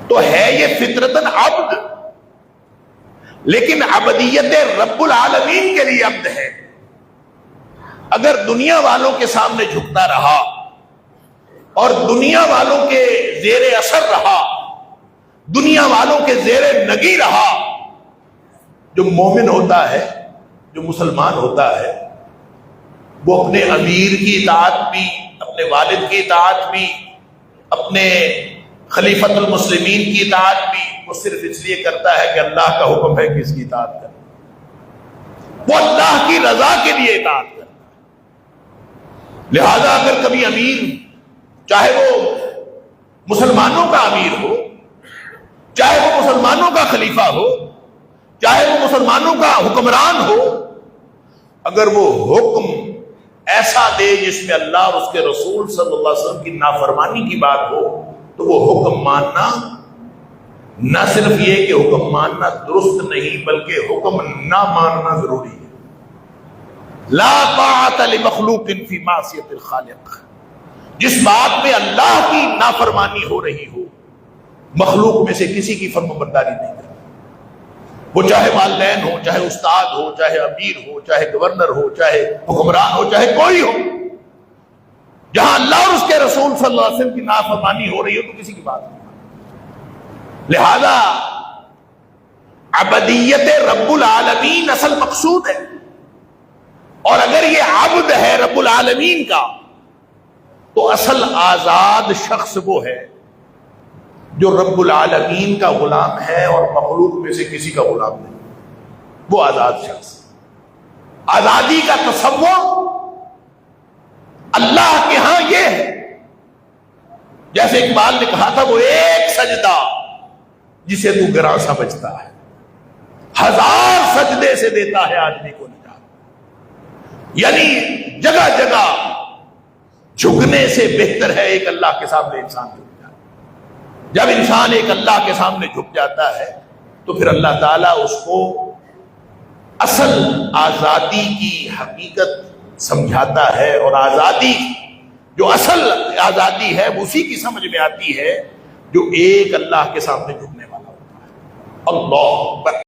تو ہے یہ فطرتاً عبد، لیکن عبدیت رب العالمین کے لیے عبد ہے۔ اگر دنیا والوں کے سامنے جھکتا رہا اور دنیا والوں کے زیر اثر رہا، دنیا والوں کے زیر نگی رہا، جو مومن ہوتا ہے، جو مسلمان ہوتا ہے، وہ اپنے امیر کی اطاعت بھی، اپنے والد کی اطاعت بھی، اپنے خلیفۃ المسلمین کی اطاعت بھی وہ صرف اس لیے کرتا ہے کہ اللہ کا حکم ہے کہ اس کی اطاعت کرے، وہ اللہ کی رضا کے لیے اطاعت کرتا ہے۔ لہذا اگر کبھی امیر، چاہے وہ مسلمانوں کا امیر ہو، چاہے وہ مسلمانوں کا خلیفہ ہو، چاہے وہ مسلمانوں کا حکمران ہو، اگر وہ حکم ایسا دے جس میں اللہ اور اس کے رسول صلی اللہ علیہ وسلم کی نافرمانی کی بات ہو، تو وہ حکم ماننا نہ صرف یہ کہ حکم ماننا درست نہیں، بلکہ حکم نہ ماننا ضروری ہے۔ لا طاعت لمخلوق فی معصیت الخالق، جس بات میں اللہ کی نافرمانی ہو رہی ہو، مخلوق میں سے کسی کی فرمانبرداری نہیں کرنا، وہ چاہے والدین ہو، چاہے استاد ہو، چاہے امیر ہو، چاہے گورنر ہو، چاہے حکمران ہو، چاہے کوئی ہو، جہاں اللہ اور اس کے رسول صلی اللہ علیہ وسلم کی نافرمانی ہو رہی ہو تو کسی کی بات نہیں۔ لہذا عبدیت رب العالمین اصل مقصود ہے، اور اگر یہ عبد ہے رب العالمین کا تو اصل آزاد شخص وہ ہے جو رب العالمین کا غلام ہے اور مخلوق میں سے کسی کا غلام نہیں، وہ آزاد شخص۔ آزادی کا تصور اللہ کے ہاں یہ ہے، جیسے اقبال نے کہا تھا، وہ ایک سجدہ جسے تو گراں سمجھتا ہے، ہزار سجدے سے دیتا ہے آدمی کو نجات۔ یعنی جگہ جگہ جھکنے سے بہتر ہے ایک اللہ کے سامنے انسان جھک جائے۔ جب انسان ایک اللہ کے سامنے جھک جاتا ہے تو پھر اللہ تعالیٰ اس کو اصل آزادی کی حقیقت سمجھاتا ہے، اور آزادی جو اصل آزادی ہے وہ اسی کی سمجھ میں آتی ہے جو ایک اللہ کے سامنے جھکنے والا ہوتا ہے۔ اللہ